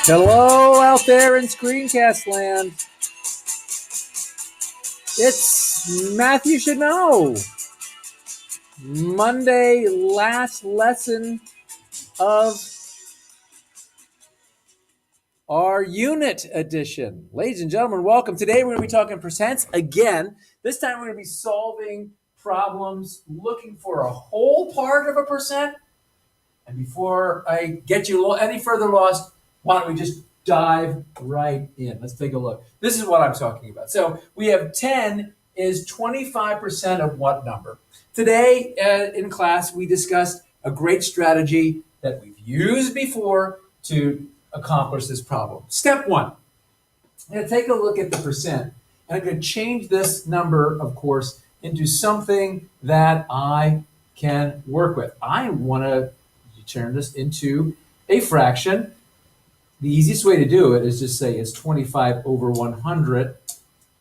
Hello out there in screencast land. It's Matthew Should Know. Monday, last lesson of our unit edition. Ladies and gentlemen, welcome. Today we're going to be talking percents again. This time we're going to be solving problems looking for a whole part of a percent. And before I get you any further lost, why don't we just dive right in? Let's take a look. This is what I'm talking about. So we have 10 is 25% of what number? Today in class, we discussed a great strategy that we've used before to accomplish this problem. Step one, I'm going to take a look at the percent. And I'm going to change this number, of course, into something that I can work with. I want to turn this into a fraction. The easiest way to do it is just say it's 25 over 100.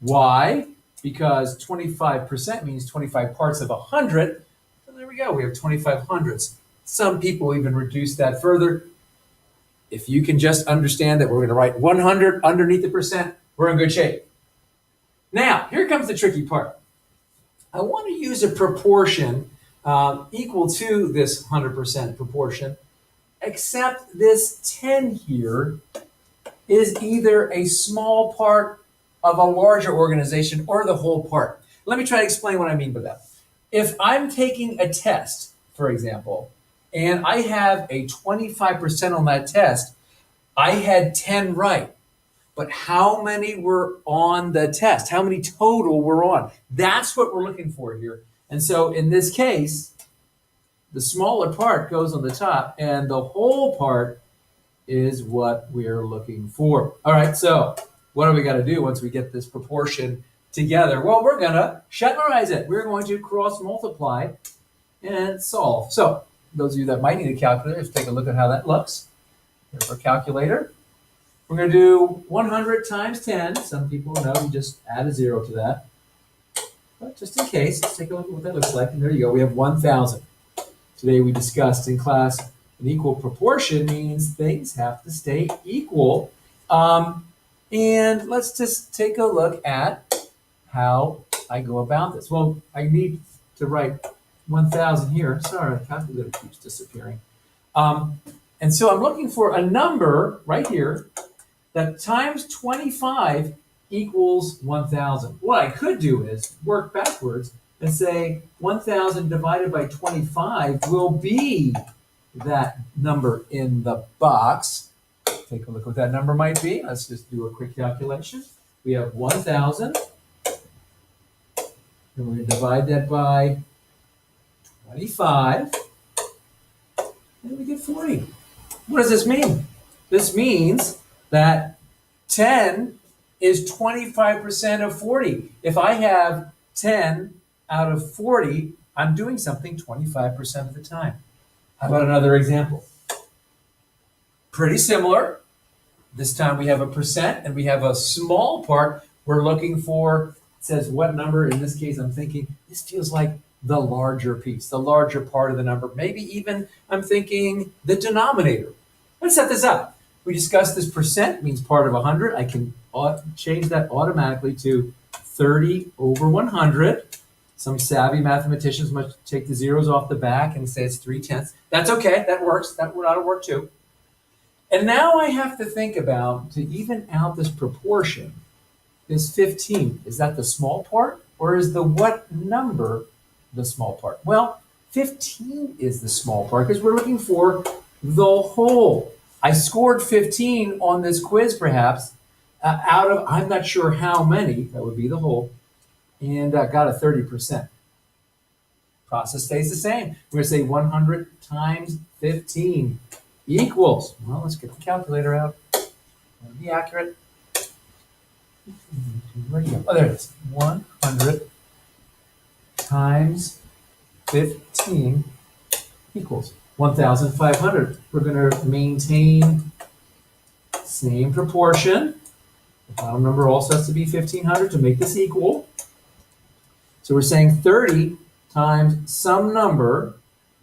Why? Because 25% means 25 parts of 100. So there we go. We have 25 hundredths. Some people even reduce that further. If you can just understand that we're going to write 100 underneath the percent, we're in good shape. Now, here comes the tricky part. I want to use a proportion equal to this 100% proportion, except this 10 here is either a small part of a larger organization or the whole part. Let me try to explain what I mean by that. If I'm taking a test, for example, and I have a 25% on that test, I had 10 right. But how many were on the test? How many total were on? That's what we're looking for here. And so in this case, the smaller part goes on the top, and the whole part is what we're looking for. All right, so what do we got to do once we get this proportion together? Well, we're going to Shetlandize it. We're going to cross multiply and solve. So those of you that might need a calculator, let's take a look at how that looks. Here's our calculator. We're going to do 100 times 10. Some people know you just add a 0 to that. But just in case, let's take a look at what that looks like. And there you go. We have 1,000. Today we discussed in class an equal proportion means things have to stay equal. And let's just take a look at how I go about this. Well, I need to write 1,000 here. Sorry, the calculator keeps disappearing. And so I'm looking for a number right here that times 25 equals 1,000. What I could do is work backwards and say 1,000 divided by 25 will be that number in the box. Take a look what that number might be. Let's just do a quick calculation. We have 1,000. And we're going to divide that by 25. And we get 40. What does this mean? This means that 10 is 25% of 40. If I have 10 out of 40, I'm doing something 25% of the time. How about another example? Pretty similar. This time we have a percent and we have a small part. We're looking for, it says what number? In this case, I'm thinking this feels like the larger piece, the larger part of the number. Maybe even I'm thinking the denominator. Let's set this up. We discussed this percent means part of 100. I can change that automatically to 30 over 100. Some savvy mathematicians must take the zeros off the back and say it's 3/10. That's okay. That works. That'll work too. And now I have to think about, to even out this proportion, is 15. Is that the small part, or is the what number the small part? Well, 15 is the small part because we're looking for the whole. I scored 15 on this quiz, perhaps, out of, I'm not sure how many, that would be the whole, and got a 30%. Process stays the same. We're going to say 100 times 15 equals, well, let's get the calculator out. Be accurate. Where do you go? Oh, there it is. 100 times 15 equals 1,500. We're going to maintain same proportion. The bottom number also has to be 1,500 to make this equal. So we're saying 30 times some number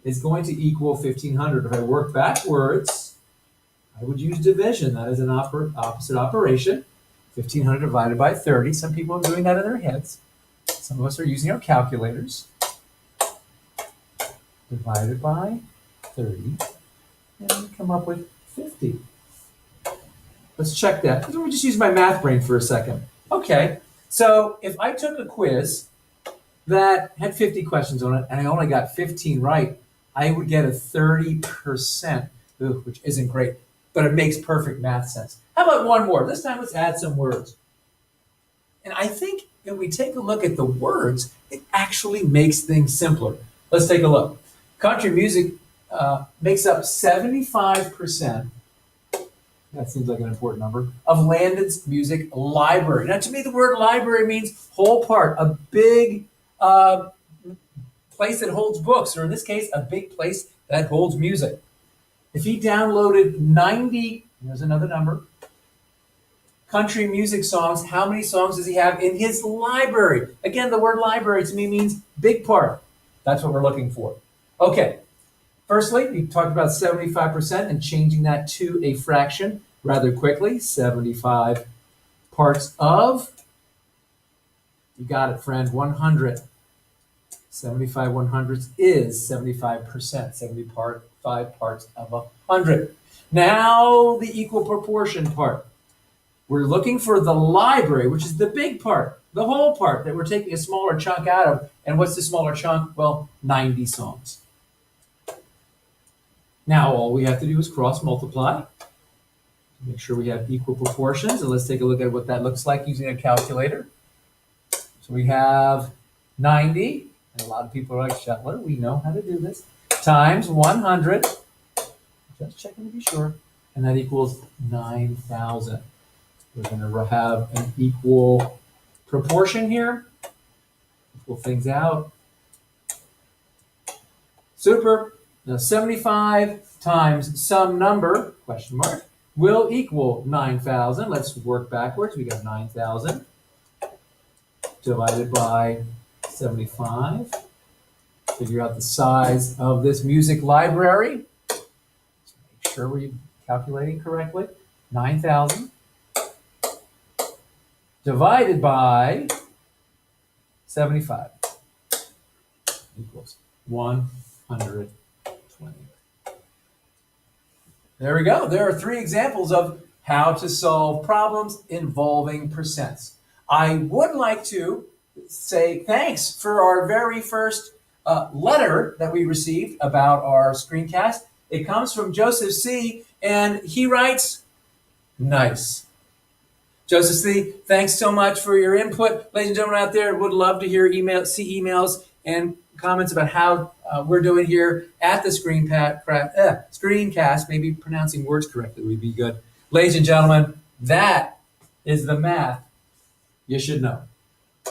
is going to equal 1,500. If I work backwards, I would use division. That is an opposite operation. 1,500 divided by 30. Some people are doing that in their heads. Some of us are using our calculators. Divided by 30. And we come up with 50. Let's check that. Let me just use my math brain for a second. Okay, so if I took a quiz that had 50 questions on it and I only got 15 right, I would get a 30%, which isn't great, but it makes perfect math sense. How about one more? This time let's add some words. And I think when we take a look at the words, it actually makes things simpler. Let's take a look. Country music makes up 75%. That seems like an important number, of Landon's music library. Now, to me, the word library means whole part, a big place that holds books, or in this case, a big place that holds music. If he downloaded 90, here's another number, country music songs, how many songs does he have in his library? Again, the word library to me means big part. That's what we're looking for. Okay. Firstly, we talked about 75% and changing that to a fraction rather quickly. 75 parts of, you got it, friend, 100. 75 100ths is 75%, 75 parts of 100. Now the equal proportion part. We're looking for the library, which is the big part, the whole part that we're taking a smaller chunk out of. And what's the smaller chunk? Well, 90 songs. Now all we have to do is cross multiply. Make sure we have equal proportions. And let's take a look at what that looks like using a calculator. So we have 90, and a lot of people are like, Shetler, we know how to do this, times 100. Just checking to be sure. And that equals 9,000. We're going to have an equal proportion here. Equal things out. Super. Now 75 times some number, question mark, will equal 9,000. Let's work backwards. We got 9,000 divided by 75. Figure out the size of this music library. Make sure we're calculating correctly. 9,000 divided by 75 equals 120. There we go. There are 3 examples of how to solve problems involving percents. I would like to say thanks for our very first letter that we received about our screencast. It comes from Joseph C., and he writes, nice. Joseph C., thanks so much for your input. Ladies and gentlemen out there, would love to hear see emails and comments about how we're doing here at the screencast. Maybe pronouncing words correctly would be good. Ladies and gentlemen, that is the math you should know.